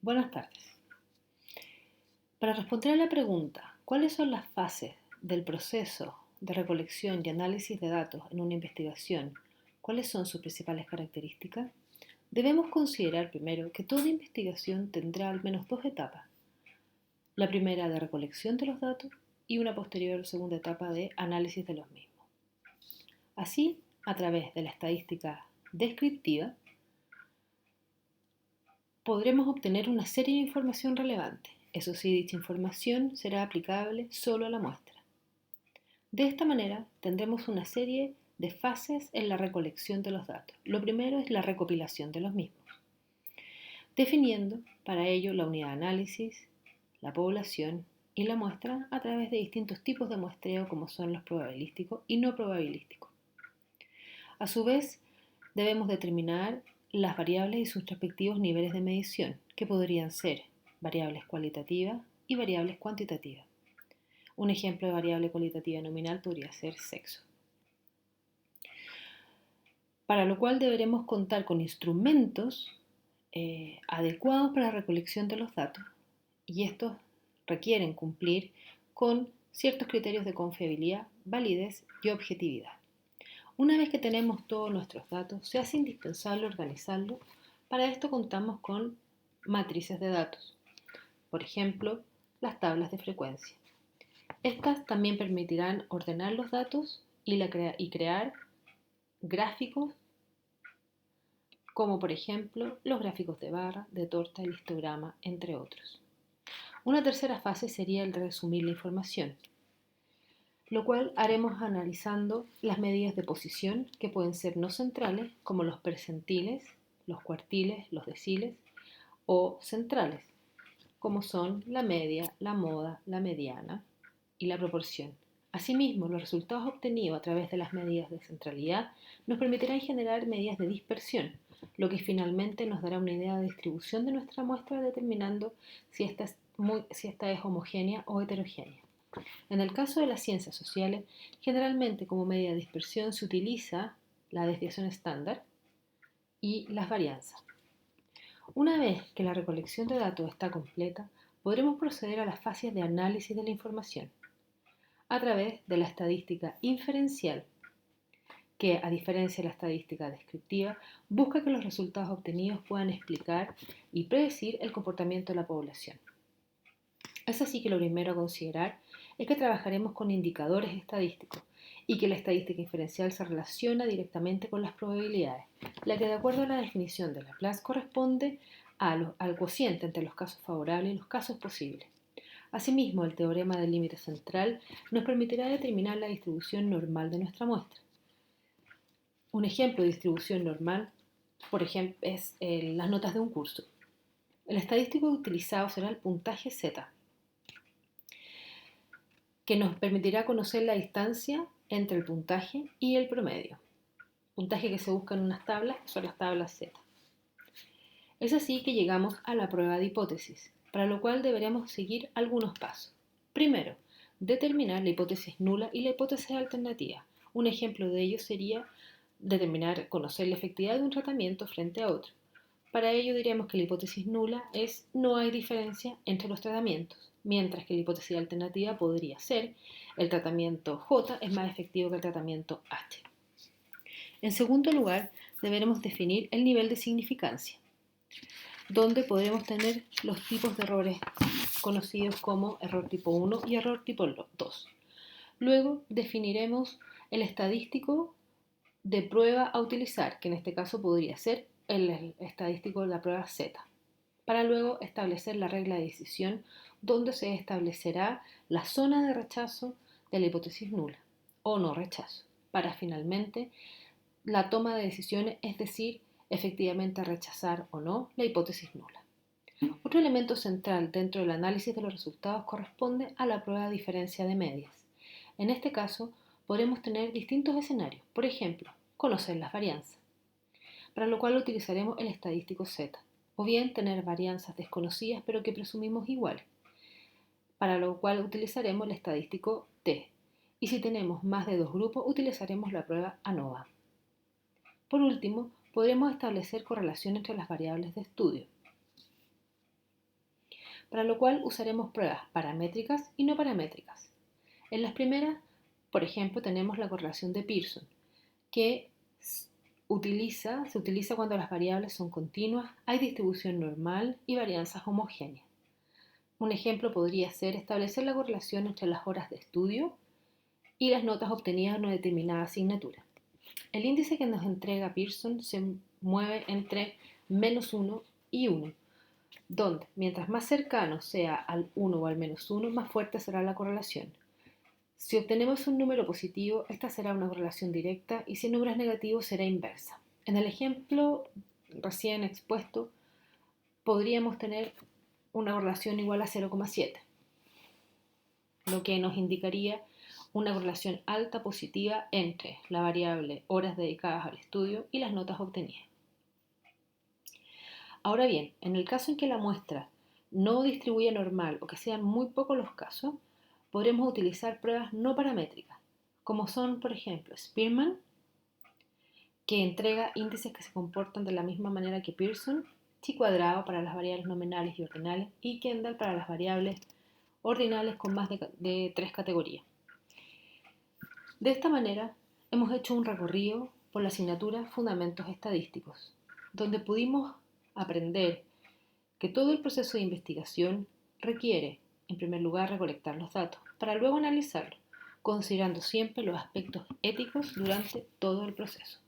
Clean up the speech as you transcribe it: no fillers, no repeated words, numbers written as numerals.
Buenas tardes. Para responder a la pregunta, ¿cuáles son las fases del proceso de recolección y análisis de datos en una investigación? ¿Cuáles son sus principales características? Debemos considerar primero que toda investigación tendrá al menos dos etapas. La primera de recolección de los datos y una posterior segunda etapa de análisis de los mismos. Así, a través de la estadística descriptiva, podremos obtener una serie de información relevante. Eso sí, dicha información será aplicable solo a la muestra. De esta manera, tendremos una serie de fases en la recolección de los datos. Lo primero es la recopilación de los mismos, definiendo para ello la unidad de análisis, la población y la muestra a través de distintos tipos de muestreo como son los probabilísticos y no probabilísticos. A su vez, debemos determinar las variables y sus respectivos niveles de medición, que podrían ser variables cualitativas y variables cuantitativas. Un ejemplo de variable cualitativa nominal podría ser sexo. Para lo cual deberemos contar con instrumentos adecuados para la recolección de los datos, y estos requieren cumplir con ciertos criterios de confiabilidad, validez y objetividad. Una vez que tenemos todos nuestros datos, se hace indispensable organizarlos. Para esto contamos con matrices de datos, por ejemplo, las tablas de frecuencia. Estas también permitirán ordenar los datos y crear gráficos, como por ejemplo los gráficos de barra, de torta, el histograma, entre otros. Una tercera fase sería el resumir la información, lo cual haremos analizando las medidas de posición que pueden ser no centrales, como los percentiles, los cuartiles, los deciles, o centrales, como son la media, la moda, la mediana y la proporción. Asimismo, los resultados obtenidos a través de las medidas de centralidad nos permitirán generar medidas de dispersión, lo que finalmente nos dará una idea de distribución de nuestra muestra determinando si esta es homogénea o heterogénea. En el caso de las ciencias sociales, generalmente como medida de dispersión se utiliza la desviación estándar y las varianzas. Una vez que la recolección de datos está completa, podremos proceder a las fases de análisis de la información a través de la estadística inferencial, que a diferencia de la estadística descriptiva, busca que los resultados obtenidos puedan explicar y predecir el comportamiento de la población. Es así que lo primero a considerar es que trabajaremos con indicadores estadísticos y que la estadística inferencial se relaciona directamente con las probabilidades, la que de acuerdo a la definición de Laplace corresponde al cociente entre los casos favorables y los casos posibles. Asimismo, el teorema del límite central nos permitirá determinar la distribución normal de nuestra muestra. Un ejemplo de distribución normal, por ejemplo, es las notas de un curso. El estadístico utilizado será el puntaje Z, que nos permitirá conocer la distancia entre el puntaje y el promedio. Puntaje que se busca en unas tablas, que son las tablas Z. Es así que llegamos a la prueba de hipótesis, para lo cual deberemos seguir algunos pasos. Primero, determinar la hipótesis nula y la hipótesis alternativa. Un ejemplo de ello sería conocer la efectividad de un tratamiento frente a otro. Para ello diremos que la hipótesis nula es no hay diferencia entre los tratamientos, mientras que la hipótesis alternativa podría ser el tratamiento J es más efectivo que el tratamiento H. En segundo lugar, deberemos definir el nivel de significancia, donde podremos tener los tipos de errores conocidos como error tipo 1 y error tipo 2. Luego definiremos el estadístico de prueba a utilizar, que en este caso podría ser el estadístico de la prueba Z, para luego establecer la regla de decisión donde se establecerá la zona de rechazo de la hipótesis nula o no rechazo, para finalmente la toma de decisiones, es decir, efectivamente rechazar o no la hipótesis nula. Otro elemento central dentro del análisis de los resultados corresponde a la prueba de diferencia de medias. En este caso, podremos tener distintos escenarios, por ejemplo, conocer las varianzas, para lo cual utilizaremos el estadístico Z, o bien tener varianzas desconocidas pero que presumimos iguales, para lo cual utilizaremos el estadístico T, y si tenemos más de dos grupos utilizaremos la prueba ANOVA. Por último, podremos establecer correlación entre las variables de estudio. para lo cual usaremos pruebas paramétricas y no paramétricas. En las primeras, por ejemplo, tenemos la correlación de Pearson, que se utiliza cuando las variables son continuas, hay distribución normal y varianzas homogéneas. Un ejemplo podría ser establecer la correlación entre las horas de estudio y las notas obtenidas en una determinada asignatura. El índice que nos entrega Pearson se mueve entre -1 y 1, donde mientras más cercano sea al 1 o al -1, más fuerte será la correlación. Si obtenemos un número positivo, esta será una correlación directa y si el número es negativo será inversa. En el ejemplo recién expuesto, podríamos tener una correlación igual a 0,7, lo que nos indicaría una correlación alta positiva entre la variable horas dedicadas al estudio y las notas obtenidas. Ahora bien, en el caso en que la muestra no distribuya normal o que sean muy pocos los casos, podremos utilizar pruebas no paramétricas, como son, por ejemplo, Spearman, que entrega índices que se comportan de la misma manera que Pearson, chi cuadrado para las variables nominales y ordinales, y Kendall para las variables ordinales con más de 3 categorías. De esta manera, hemos hecho un recorrido por la asignatura Fundamentos Estadísticos, donde pudimos aprender que todo el proceso de investigación requiere, en primer lugar, recolectar los datos, para luego analizarlos, considerando siempre los aspectos éticos durante todo el proceso.